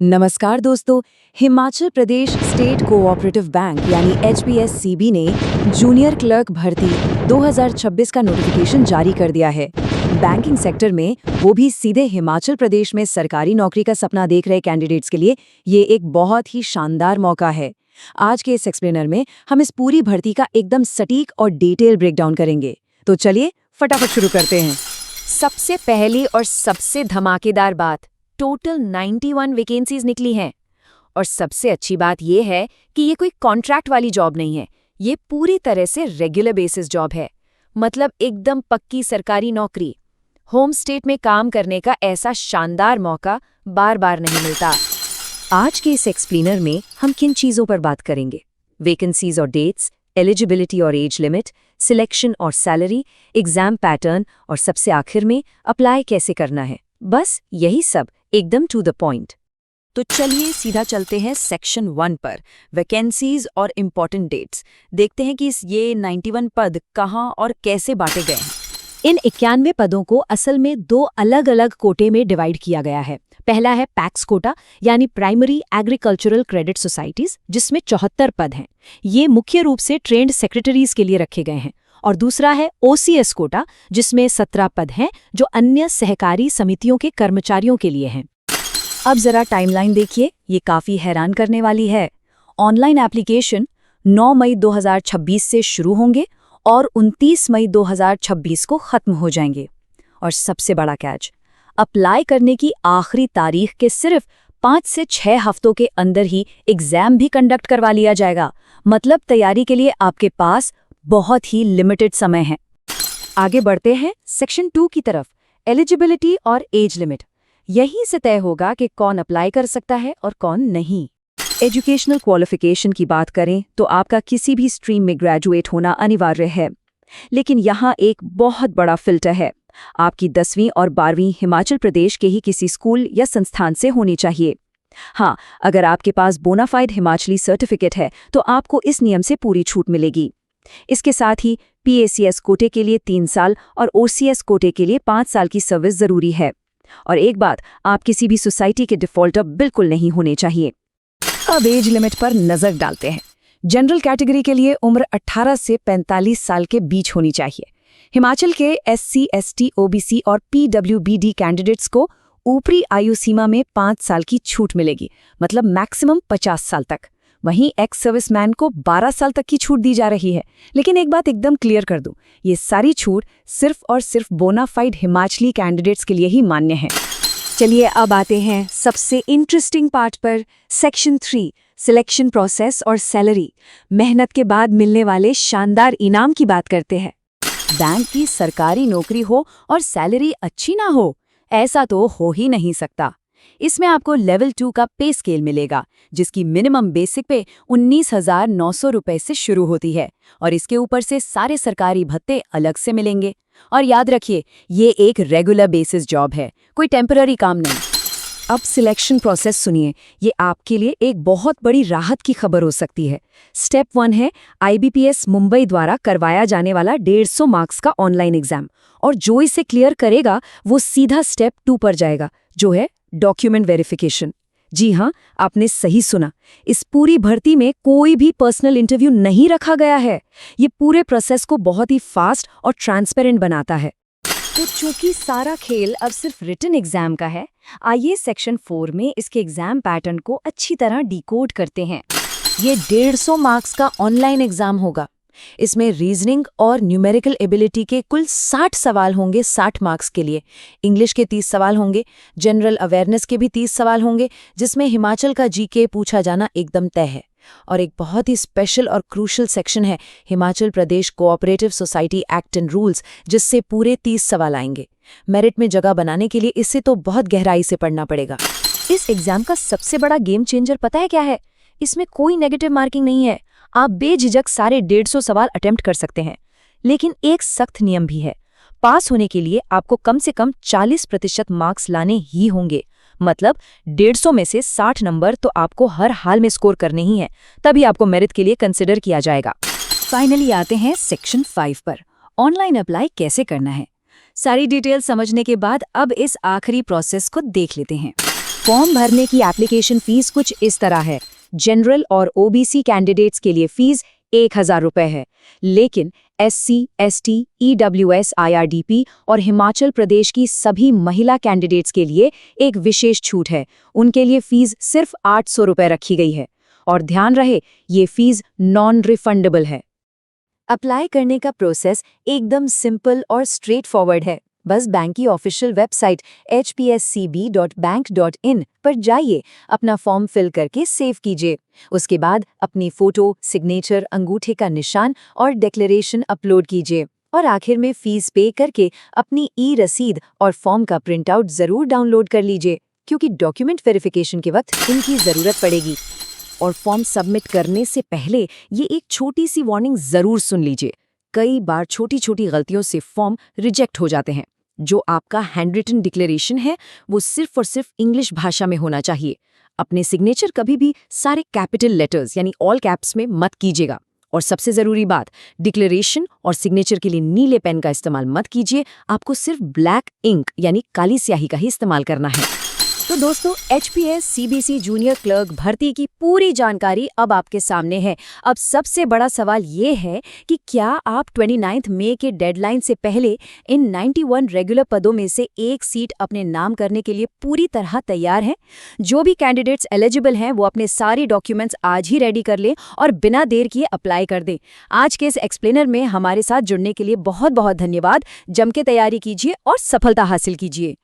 नमस्कार दोस्तों। Himachal Pradesh state cooperative bank यानी HPSCB ने जूनियर क्लर्क भर्ती 2026 का नोटिफिकेशन जारी कर दिया है। बैंकिंग सेक्टर में वो भी सीधे हिमाचल प्रदेश में सरकारी नौकरी का सपना देख रहे कैंडिडेट्स के लिए ये एक बहुत ही शानदार मौका है। आज के इस एक्सप्लेनर में हम इस पूरी भर्ती का एकदम सटीक और डिटेल ब्रेकडाउन करेंगे। तो चलिए फटाफट शुरू करते हैं। सबसे पहली और सबसे धमाकेदार बात, टोटल 91 वैकेंसीज निकली हैं। और सबसे अच्छी बात यह है कि ये कोई कॉन्ट्रैक्ट वाली जॉब नहीं है, ये पूरी तरह से रेगुलर बेसिस जॉब है। मतलब एकदम पक्की सरकारी नौकरी। होम स्टेट में काम करने का ऐसा शानदार मौका बार बार नहीं मिलता। आज के इस एक्सप्लेनर में हम किन चीज़ों पर बात करेंगे? वैकेंसीज और डेट्स, एलिजिबिलिटी और एज लिमिट, सिलेक्शन और सैलरी, एग्जाम पैटर्न और सबसे आखिर में अप्लाई कैसे करना है। बस यही सब, एकदम टू द पॉइंट। तो चलिए सीधा चलते हैं सेक्शन 1 पर, वैकेंसीज और इम्पॉर्टेंट डेट्स। देखते हैं कि ये 91 पद कहाँ और कैसे बांटे गए हैं। इन 91 पदों को असल में 2 अलग अलग कोटे में डिवाइड किया गया है। पहला है पैक्स कोटा यानी प्राइमरी एग्रीकल्चरल क्रेडिट सोसाइटीज, जिसमें 74 पद हैं। ये मुख्य रूप से ट्रेंड सेक्रेटरीज के लिए रखे गए हैं। और दूसरा है OCS कोटा, जिसमें 17 पद हैं जो अन्य सहकारी समितियों के कर्मचारियों के लिए हैं। अब जरा टाइमलाइन देखिए, ये काफी हैरान करने वाली है। ऑनलाइन एप्लीकेशन 9 मई 2026 से शुरू होंगे और 29 मई 2026 को खत्म हो जाएंगे। और सबसे बड़ा कैच, अप्लाई करने की आखिरी तारीख के सिर्फ 5 से 6 हफ्तों के अंदर ही एग्जाम भी कंडक्ट करवा लिया जाएगा। मतलब तैयारी के लिए आपके पास बहुत ही लिमिटेड समय है। आगे बढ़ते हैं सेक्शन 2 की तरफ, एलिजिबिलिटी और एज लिमिट। यहीं से तय होगा कि कौन अप्लाई कर सकता है और कौन नहीं। एजुकेशनल क्वालिफिकेशन की बात करें तो आपका किसी भी स्ट्रीम में ग्रेजुएट होना अनिवार्य है। लेकिन यहाँ एक बहुत बड़ा फिल्टर है, आपकी 10वीं और 12वीं हिमाचल प्रदेश के ही किसी स्कूल या संस्थान से होनी चाहिए। हाँ, अगर आपके पास बोनाफाइड हिमाचली सर्टिफिकेट है तो आपको इस नियम से पूरी छूट मिलेगी। इसके साथ ही PACS कोटे के लिए 3 साल और OCS कोटे के लिए 5 साल की सर्विस जरूरी है। और एक बात, आप किसी भी सोसाइटी के डिफॉल्टर बिल्कुल नहीं होने चाहिए। अब एज लिमिट पर नजर डालते हैं। जनरल कैटेगरी के लिए उम्र 18 से 45 साल के बीच होनी चाहिए। हिमाचल के SC, ST, OBC और PWBD कैंडिडेट्स को ऊपरी आयु सीमा में 5 साल की छूट मिलेगी, मतलब मैक्सिमम 50 साल तक। वहीं एक्स सर्विसमैन को 12 साल तक की छूट दी जा रही है। लेकिन एक बात एकदम क्लियर कर दूं, ये सारी छूट सिर्फ और सिर्फ बोनाफाइड हिमाचली कैंडिडेट्स के लिए ही मान्य है। चलिए अब आते हैं सबसे इंटरेस्टिंग पार्ट पर, सेक्शन 3, सिलेक्शन प्रोसेस और सैलरी। मेहनत के बाद मिलने वाले शानदार इनाम की बात करते हैं। बैंक की सरकारी नौकरी हो और सैलरी अच्छी ना हो, ऐसा तो हो ही नहीं सकता। इसमें आपको लेवल 2 का पे स्केल मिलेगा, जिसकी मिनिमम बेसिक पे 19,900 रुपए से शुरू होती है। और इसके ऊपर से सारे सरकारी भत्ते अलग से मिलेंगे। और याद रखिए, ये एक रेगुलर बेसिस जॉब है, कोई टेम्पररी काम नहीं। अब सिलेक्शन प्रोसेस सुनिए, ये आपके लिए एक बहुत बड़ी राहत की खबर हो सकती है। स्टेप 1 है IBPS मुंबई द्वारा करवाया जाने वाला 150 मार्क्स का ऑनलाइन एग्जाम। और जो इसे क्लियर करेगा वो सीधा स्टेप 2 पर जाएगा, जो है डॉक्यूमेंट वेरिफिकेशन। जी हाँ, आपने सही सुना। इस पूरी भर्ती में कोई भी पर्सनल इंटरव्यू नहीं रखा गया है। ये पूरे प्रोसेस को बहुत ही फास्ट और ट्रांसपेरेंट बनाता है। तो चूंकि सारा खेल अब सिर्फ रिटन एग्जाम का है, आइए सेक्शन 4 में इसके एग्जाम पैटर्न को अच्छी तरह डिकोड करते हैं। ये 150 मार्क्स का ऑनलाइन एग्जाम होगा। इसमें रीजनिंग और न्यूमेरिकल एबिलिटी के कुल 60 सवाल होंगे 60 मार्क्स के लिए। इंग्लिश के 30 सवाल होंगे, जनरल अवेयरनेस के भी 30 सवाल होंगे, जिसमें हिमाचल का GK पूछा जाना एकदम तय है। और एक बहुत ही स्पेशल और क्रूशल सेक्शन है Himachal Pradesh cooperative society act and rules, जिससे पूरे 30 सवाल आएंगे। मेरिट में जगह बनाने के लिए इससे तो बहुत गहराई से पढ़ना पड़ेगा। इस एग्जाम का सबसे बड़ा गेम चेंजर पता है क्या है? इसमें कोई नेगेटिव मार्किंग नहीं है। आप बेझिझक सारे 150 सवाल अटेम्प्ट कर सकते हैं। लेकिन एक सख्त नियम भी है, पास होने के लिए आपको कम से कम 40% मार्क्स लाने ही होंगे। मतलब 150 में से 60 नंबर तो आपको हर हाल में स्कोर करने ही हैं, तभी आपको मेरिट के लिए कंसिडर किया जाएगा। फाइनली आते हैं सेक्शन 5 पर, ऑनलाइन अप्लाई कैसे करना है। सारी डिटेल समझने के बाद अब इस आखिरी प्रोसेस को देख लेते हैं। फॉर्म भरने की एप्लीकेशन फीस कुछ इस तरह है। जनरल और ओबीसी कैंडिडेट्स के लिए फीस 1000 रुपये है, लेकिन SC, ST, EWS, IRDP और हिमाचल प्रदेश की सभी महिला कैंडिडेट्स के लिए एक विशेष छूट है। उनके लिए फीस सिर्फ 800 रुपये रखी गई है। और ध्यान रहे, ये फीस नॉन रिफंडेबल है। अप्लाई करने का प्रोसेस एकदम सिंपल और स्ट्रेट फॉरवर्ड है। बस बैंक की ऑफिशियल वेबसाइट hpscb.bank.in पर जाइए, अपना फॉर्म फिल करके सेव कीजिए। उसके बाद अपनी फोटो, सिग्नेचर, अंगूठे का निशान और डिक्लेरेशन अपलोड कीजिए। और आखिर में फीस पे करके अपनी रसीद और फॉर्म का प्रिंट आउट जरूर डाउनलोड कर लीजिए, क्योंकि डॉक्यूमेंट वेरिफिकेशन के वक्त इनकी जरूरत पड़ेगी। और फॉर्म सबमिट करने से पहले ये एक छोटी सी वार्निंग जरूर सुन लीजिए। कई बार छोटी छोटी गलतियों से फॉर्म रिजेक्ट हो जाते हैं। जो आपका हैंड रिटन डिक्लेरेशन है वो सिर्फ और सिर्फ इंग्लिश भाषा में होना चाहिए। अपने सिग्नेचर कभी भी सारे कैपिटल लेटर्स यानी ऑल कैप्स में मत कीजिएगा। और सबसे जरूरी बात, डिक्लेरेशन और सिग्नेचर के लिए नीले पेन का इस्तेमाल मत कीजिए। आपको सिर्फ ब्लैक इंक यानी काली स्याही का ही इस्तेमाल करना है। तो दोस्तों, HPS CBC जूनियर क्लर्क भर्ती की पूरी जानकारी अब आपके सामने है। अब सबसे बड़ा सवाल ये है कि क्या आप 29 मई के डेडलाइन से पहले इन 91 रेगुलर पदों में से एक सीट अपने नाम करने के लिए पूरी तरह तैयार हैं? जो भी कैंडिडेट्स एलिजिबल हैं वो अपने सारे डॉक्यूमेंट्स आज ही रेडी कर लें और बिना देर किए अप्लाई कर दें। आज के इस एक्सप्लेनर में हमारे साथ जुड़ने के लिए बहुत बहुत धन्यवाद। जम के तैयारी कीजिए और सफलता हासिल कीजिए।